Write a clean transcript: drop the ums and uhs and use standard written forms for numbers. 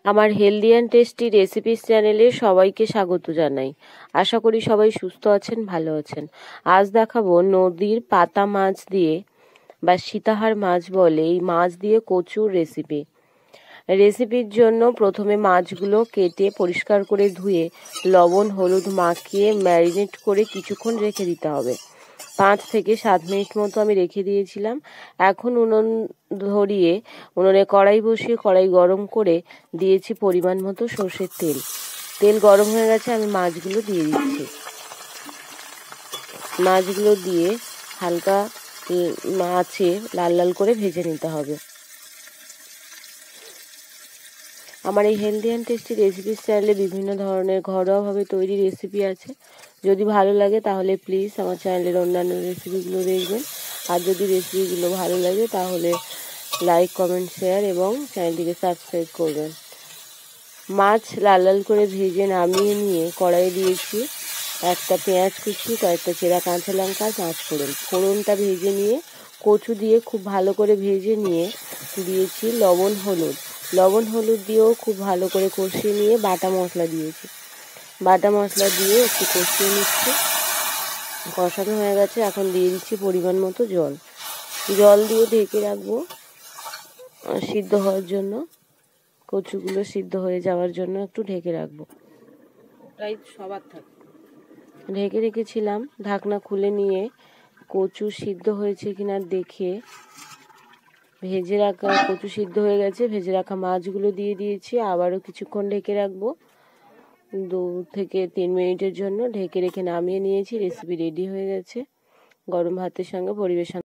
আমার healthy and tasty recipes চ্যানেলে সবাইকে স্বাগত জানাই। আশা করি সবাই সুস্থ আছেন, ভালো আছেন। আজ দেখাবো নদীর পাতা মাছ দিয়ে বা সীতাহার মাছ বলে এই মাছ দিয়ে কচুর রেসিপির জন্য প্রথমে মাছগুলো কেটে পরিষ্কার করে ধুয়ে লবণ হলুদ মাখিয়ে ম্যারিনেট করে কিছুক্ষণ রেখে দিতে হবে। 5 থেকে 7 মিনিট মতো আমি রেখে দিয়েছিলাম। এখন উনুনে কড়াই বসিয়ে কড়াই গরম করে দিয়েছি পরিমাণ মতো সর্ষের তেল। তেল গরম হয়ে গেছে, আমি মাছগুলো দিয়ে দিচ্ছি। মাছগুলো দিয়ে হালকা আঁচে লাল লাল করে ভেজে নিতে হবে। আমার এই হেলদি অ্যান্ড টেস্টি রেসিপিস চ্যানেলে বিভিন্ন ধরনের ঘরোয়াভাবে তৈরি রেসিপি আছে। যদি ভালো লাগে তাহলে প্লিজ আমার চ্যানেলের অন্যান্য রেসিপিগুলো দেখবেন। আর যদি রেসিপিগুলো ভালো লাগে তাহলে লাইক কমেন্ট শেয়ার এবং চ্যানেলটিকে সাবস্ক্রাইব করবেন। মাছ লাল লাল করে ভেজে নামিয়ে নিয়ে কড়াইয়ে দিয়েছি একটা পেঁয়াজ কুচি, কয়েকটা চেরা কাঁচা লঙ্কা, 5 ফোড়নটা ভেজে নিয়ে কচু দিয়ে খুব ভালো করে ভেজে নিয়ে দিয়েছি লবণ হলুদ দিয়েও খুব ভালো করে কষিয়ে নিয়ে বাটা মশলা দিয়েছি। বাটা মশলা দিয়ে একটু কষিয়ে নিচ্ছি। কষানো হয়ে গেছে, এখন দিয়ে দিচ্ছি পরিমাণ মতো জল দিয়ে ঢেকে রাখবো সিদ্ধ হওয়ার জন্য। কচুগুলো সিদ্ধ হয়ে যাওয়ার জন্য একটু ঢেকে রাখবো। তাই সবার থাকে ঢেকে রেখেছিলাম। ঢাকনা খুলে নিয়ে কচু সিদ্ধ হয়েছে কিনা দেখে কচু সিদ্ধ হয়ে গেছে, ভেজে রাখা মাছগুলো দিয়ে দিয়েছি। আবারও কিছুক্ষণ ঢেকে রাখবো, 2 থেকে 3 মিনিটের জন্য ঢেকে রেখে নামিয়ে নিয়েছি। রেসিপি রেডি হয়ে গেছে। গরম ভাতের সঙ্গে পরিবেশন